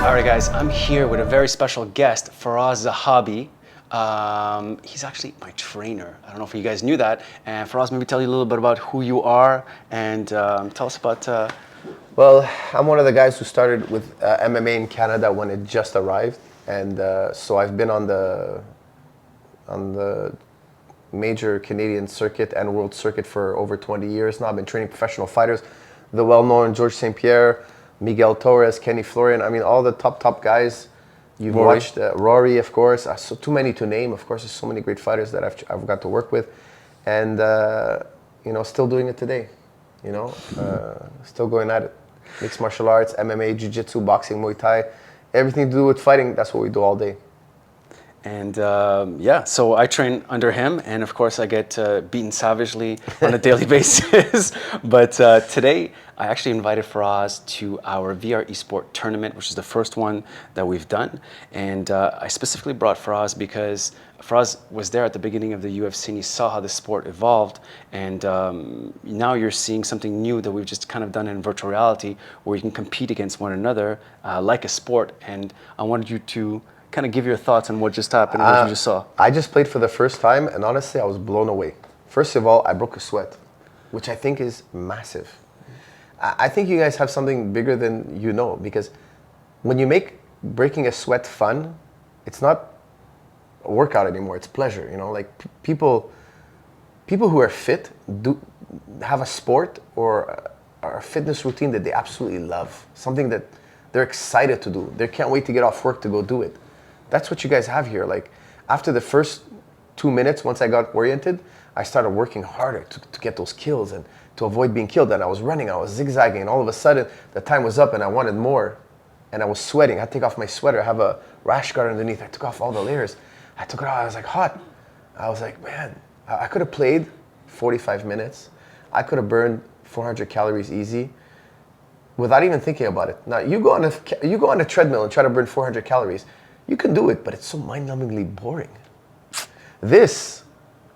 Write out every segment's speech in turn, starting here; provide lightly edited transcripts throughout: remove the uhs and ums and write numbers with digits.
All right, guys, I'm here with a very special guest, Firas Zahabi. He's actually my trainer. I don't know if you guys knew that. And Firas, maybe tell you a little bit about who you are and tell us about... Well, I'm one of the guys who started with MMA in Canada when it just arrived, and so I've been on the major Canadian circuit and world circuit for over 20 years now. I've been training professional fighters, the well-known George St. Pierre, Miguel Torres, Kenny Florian. I mean, all the top guys. You've Rory. watched Rory, of course. So too many to name. Of course, there's so many great fighters that I've got to work with, and still doing it today. Still going at it. Mixed martial arts, MMA, jiu-jitsu, boxing, Muay Thai, everything to do with fighting. That's what we do all day. And so I train under him, and of course I get beaten savagely on a daily basis. But today I actually invited Firas to our VR eSport tournament, which is the first one that we've done. And I specifically brought Firas because Firas was there at the beginning of the UFC and he saw how the sport evolved. And now you're seeing something new that we've just kind of done in virtual reality, where you can compete against one another like a sport. And I wanted you to kind of give your thoughts on what just happened and what you just saw. I just played for the first time, and honestly, I was blown away. First of all, I broke a sweat, which I think is massive. I think you guys have something bigger than you know, because when you make breaking a sweat fun, it's not a workout anymore, it's pleasure. Like people who are fit have a sport or a fitness routine that they absolutely love, something that they're excited to do. They can't wait to get off work to go do it. That's what you guys have here. Like, after the first 2 minutes, once I got oriented, I started working harder to get those kills and to avoid being killed. And I was running, I was zigzagging, and all of a sudden, the time was up and I wanted more. And I was sweating. I had to take off my sweater. I have a rash guard underneath. I took off all the layers. I took it off. I was like, hot. I was like, man, I could have played 45 minutes. I could have burned 400 calories easy without even thinking about it. Now, you go on a treadmill and try to burn 400 calories. You can do it, but it's so mind-numbingly boring. This,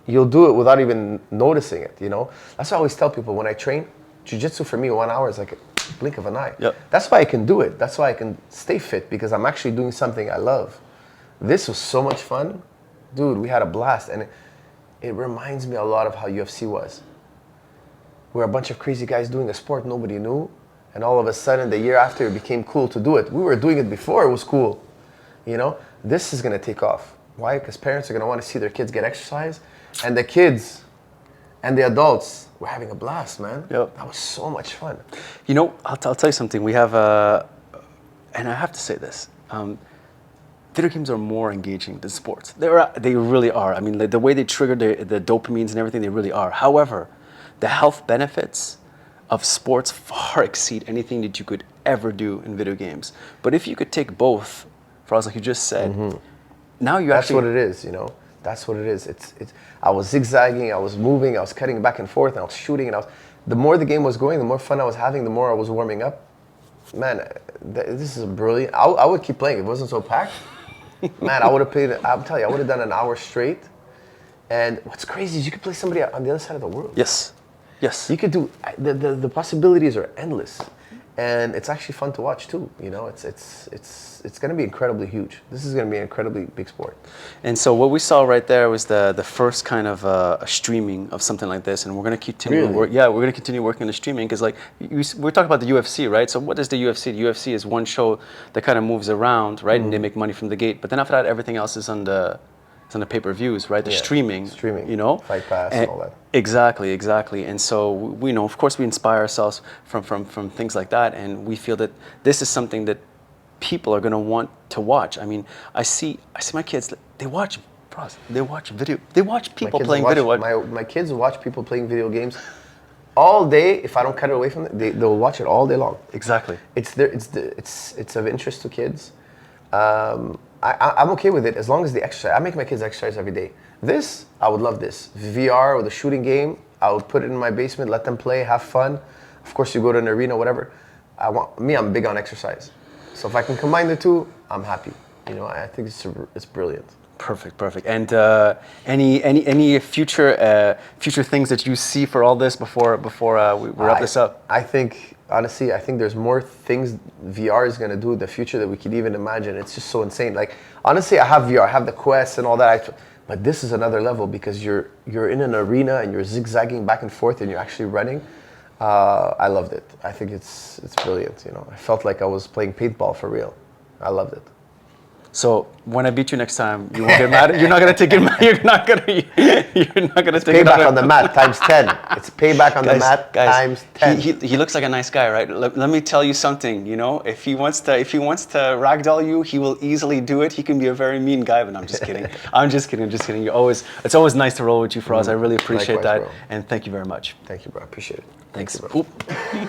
you'll do it without even noticing it, That's why I always tell people when I train, jiu-jitsu for me, 1 hour is like a blink of an eye. Yep. That's why I can do it. That's why I can stay fit, because I'm actually doing something I love. This was so much fun. Dude, we had a blast, and it reminds me a lot of how UFC was. We're a bunch of crazy guys doing a sport nobody knew, and all of a sudden, the year after, it became cool to do it. We were doing it before it was cool. This is going to take off. Why? Because parents are going to want to see their kids get exercise, and the kids and the adults were having a blast, man. Yep. That was so much fun. I'll tell you something. We have, and I have to say this, video games are more engaging than sports. They really are. I mean, the way they trigger the dopamines and everything, they really are. However, the health benefits of sports far exceed anything that you could ever do in video games. But if you could take both, like you just said, now you That's actually... what it is, That's what it is. It's. I was zigzagging, I was moving, I was cutting back and forth, and I was shooting, and the more the game was going, the more fun I was having, the more I was warming up. Man, this is brilliant. I would keep playing. It wasn't so packed. Man, I would have played, I'm telling you, I would have done an hour straight. And what's crazy is you could play somebody on the other side of the world. Yes. You could do, the possibilities are endless. And it's actually fun to watch too. It's going to be incredibly huge. This is going to be an incredibly big sport. And so what we saw right there was the first kind of a streaming of something like this, and we're going to continue. Really? We're going to continue working on the streaming because, like, we're talking about the UFC, right? So what is the UFC? The UFC is one show that kind of moves around, right, and they make money from the gate. But then after that, everything else is on the pay-per-views, right? The streaming, Fight Pass and all that. Exactly. And so we know, of course, we inspire ourselves from things like that, and we feel that this is something that people are going to want to watch. I mean, I see my kids, they watch people playing video. My kids watch people playing video games all day. If I don't cut it away from them, they'll watch it all day long. Exactly. It's of interest to kids. I'm okay with it as long as they exercise. I make my kids exercise every day. This, I would love this. VR with a shooting game, I would put it in my basement, let them play, have fun. Of course, you go to an arena, whatever. I'm big on exercise. So if I can combine the two, I'm happy. I think it's brilliant. Perfect, perfect. And any future things that you see for all this before we wrap this up? I think honestly, I think there's more things VR is gonna do in the future that we could even imagine. It's just so insane. Like honestly, I have VR, I have the Quest and all that. But this is another level because you're in an arena and you're zigzagging back and forth and you're actually running. I loved it. I think it's brilliant. You know, I felt like I was playing paintball for real. I loved it. So when I beat you next time, you won't get mad. You're not gonna take it. You're not gonna take it. Payback on the mat times 10. It's payback on the mat times 10. He looks like a nice guy, right? Let me tell you something. You know, if he wants to ragdoll you, he will easily do it. He can be a very mean guy, but I'm just kidding. I'm just kidding. It's always nice to roll with you, Firas. I really appreciate Likewise, that, bro. and thank you very much. Thank you, bro. I appreciate it. Thanks. Thank you, bro.